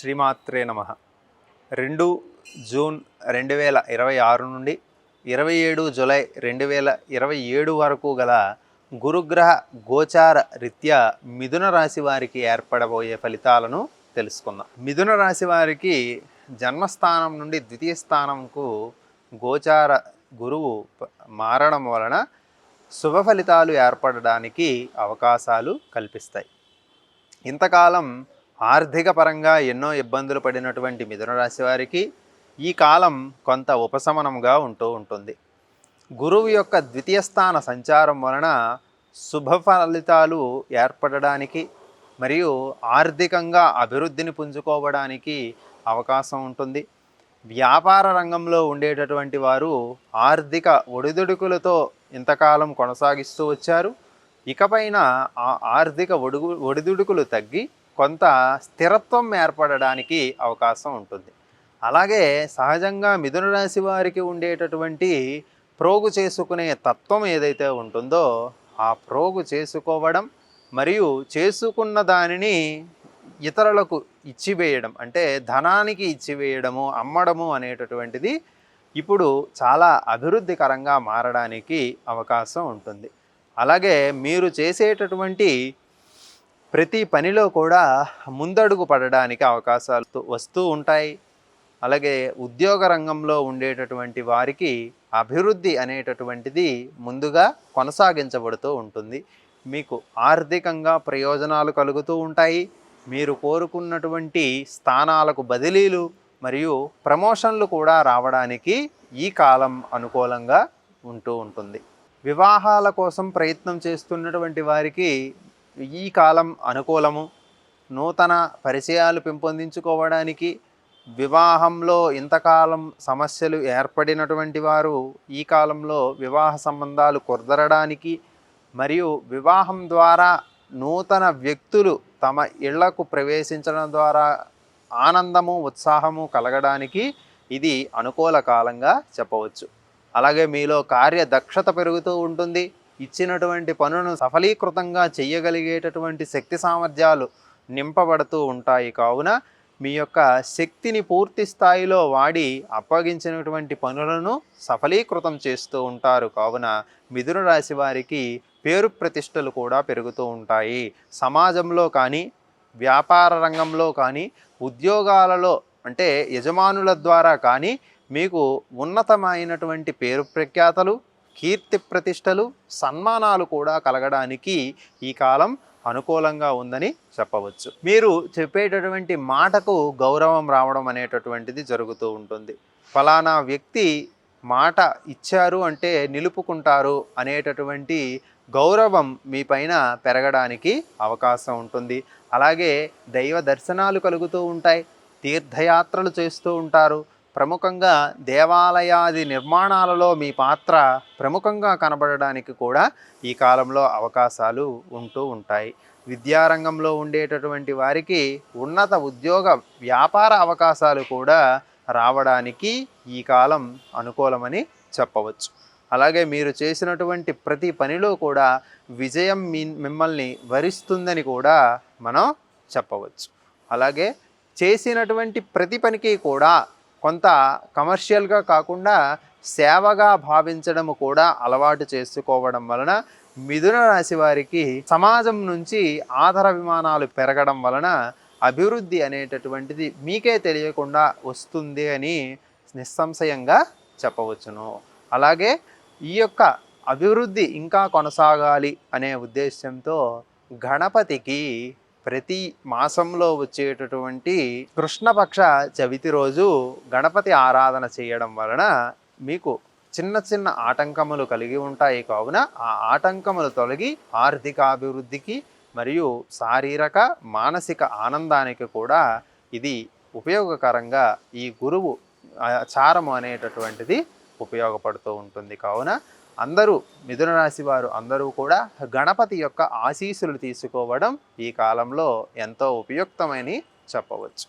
శ్రీమాత్రే నమః. 2 జూన్ 2026 నుండి 27 జూలై 2027 వరకు గల గురుగ్రహ గోచార రీత్యా మిథున రాశి వారికి ఏర్పడబోయే ఫలితాలను తెలుసుకుందాం. మిథున రాశి వారికి జన్మస్థానం నుండి ద్వితీయ స్థానంకు గోచార గురువు మారడం వలన శుభ ఫలితాలు ఏర్పడడానికి అవకాశాలు కల్పిస్తాయి. ఇంతకాలం ఆర్థిక పరంగా ఎన్నో ఇబ్బందులు పడినటువంటి మిథున రాశి వారికి ఈ కాలం కొంత ఉపశమనంగా ఉంటుంది. గురువు యొక్క ద్వితీయ స్థాన సంచారం వలన శుభ ఫలితాలు ఏర్పడడానికి మరియు ఆర్థికంగా అభివృద్ధిని పుంజుకోవడానికి అవకాశం ఉంటుంది. వ్యాపార రంగంలో ఉండేటటువంటి వారు ఆర్థిక ఒడిదుడుకులతో ఇంతకాలం కొనసాగిస్తూ వచ్చారు. ఇకపైన ఆ ఆర్థిక ఒడిదుడుకులు తగ్గి కొంత స్థిరత్వం ఏర్పడడానికి అవకాశం ఉంటుంది. అలాగే సహజంగా మిథున రాశి వారికి ఉండేటటువంటి ప్రోగు చేసుకునే తత్వం ఏదైతే ఉంటుందో ఆ ప్రోగు చేసుకోవడం మరియు చేసుకున్న దానిని ఇతరులకు ఇచ్చివేయడం, అంటే ధనానికి ఇచ్చివేయడము, అమ్మడము అనేటటువంటిది ఇప్పుడు చాలా అభివృద్ధికరంగా మారడానికి అవకాశం ఉంటుంది. అలాగే మీరు చేసేటటువంటి ప్రతి పనిలో కూడా ముందడుగు పడడానికి అవకాశాలు వస్తూ ఉంటాయి. అలాగే ఉద్యోగ రంగంలో ఉండేటటువంటి వారికి అభివృద్ధి అనేటటువంటిది ముందుగా కొనసాగించబడుతూ ఉంటుంది. మీకు ఆర్థికంగా ప్రయోజనాలు కలుగుతూ ఉంటాయి. మీరు కోరుకున్నటువంటి స్థానాలకు బదిలీలు మరియు ప్రమోషన్లు కూడా రావడానికి ఈ కాలం అనుకూలంగా ఉంటుంది. వివాహాల కోసం ప్రయత్నం చేస్తున్నటువంటి వారికి ఈ కాలం అనుకూలము. నూతన పరిచయాలు పెంపొందించుకోవడానికి, వివాహంలో ఇంతకాలం సమస్యలు ఏర్పడినటువంటి వారు ఈ కాలంలో వివాహ సంబంధాలు కుదరడానికి మరియు వివాహం ద్వారా నూతన వ్యక్తులు తమ ఇళ్లకు ప్రవేశించడం ద్వారా ఆనందము, ఉత్సాహము కలగడానికి ఇది అనుకూల కాలంగా చెప్పవచ్చు. అలాగే మీలో కార్యదక్షత పెరుగుతూ ఉంటుంది. ఇచ్చినటువంటి పనులను సఫలీకృతంగా చేయగలిగేటటువంటి శక్తి సామర్థ్యాలు నింపబడుతూ ఉంటాయి. కావున మీ యొక్క శక్తిని పూర్తి స్థాయిలో వాడి అప్పగించినటువంటి పనులను సఫలీకృతం చేస్తూ ఉంటారు. కావున మిథున రాశి వారికి పేరు ప్రతిష్టలు కూడా పెరుగుతూ ఉంటాయి. సమాజంలో కానీ, వ్యాపార రంగంలో కానీ, ఉద్యోగాలలో అంటే యజమానుల ద్వారా కానీ మీకు ఉన్నతమైనటువంటి పేరు ప్రఖ్యాతలు, కీర్తి ప్రతిష్టలు, సన్మానాలు కూడా కలగడానికి ఈ కాలం అనుకూలంగా ఉందని చెప్పవచ్చు. మీరు చెప్పేటటువంటి మాటకు గౌరవం రావడం అనేటటువంటిది జరుగుతూ ఉంటుంది. ఫలానా వ్యక్తి మాట ఇచ్చారు అంటే నిలుపుకుంటారు అనేటటువంటి గౌరవం మీ పైన పెరగడానికి అవకాశం ఉంటుంది. అలాగే దైవ దర్శనాలు కలుగుతూ ఉంటాయి. తీర్థయాత్రలు చేస్తూ ఉంటారు. ప్రముఖంగా దేవాలయాది నిర్మాణాలలో మీ పాత్ర ప్రముఖంగా కనబడడానికి కూడా ఈ కాలంలో అవకాశాలు ఉంటాయి. విద్యారంగంలో ఉండేటటువంటి వారికి ఉన్నత ఉద్యోగ వ్యాపార అవకాశాలు కూడా రావడానికి ఈ కాలం అనుకూలమని చెప్పవచ్చు. అలాగే మీరు చేసినటువంటి ప్రతి పనిలో కూడా విజయం మిమ్మల్ని వరిస్తుందని కూడా మనం చెప్పవచ్చు. అలాగే చేసినటువంటి ప్రతి పనికి కూడా కొంత కమర్షియల్గా కాకుండా సేవగా భావించడం కూడా అలవాటు చేసుకోవడం వలన మిథున రాశి వారికి సమాజం నుంచి ఆదరాభిమానాలు పెరగడం వలన అభివృద్ధి అనేటటువంటిది మీకే తెలియకుండా వస్తుంది అని నిస్సంశయంగా చెప్పవచ్చును. అలాగే ఈ యొక్క అభివృద్ధి ఇంకా కొనసాగాలి అనే ఉద్దేశంతో గణపతికి ప్రతి మాసంలో వచ్చేటటువంటి కృష్ణపక్ష చవితి రోజు గణపతి ఆరాధన చేయడం వలన మీకు చిన్న చిన్న ఆటంకములు కలిగి ఉంటాయి. కావున ఆ ఆటంకములు తొలగి ఆర్థికాభివృద్ధికి మరియు శారీరక మానసిక ఆనందానికి కూడా ఇది ఉపయోగకరంగా ఈ గురువు చారము అనేటటువంటిది ఉపయోగపడుతూ ఉంటుంది. కావున అందరూ మిథున రాశి వారు అందరూ కూడా గణపతి యొక్క ఆశీస్సులు తీసుకోవడం ఈ కాలంలో ఎంతో ఉపయుక్తమని చెప్పవచ్చు.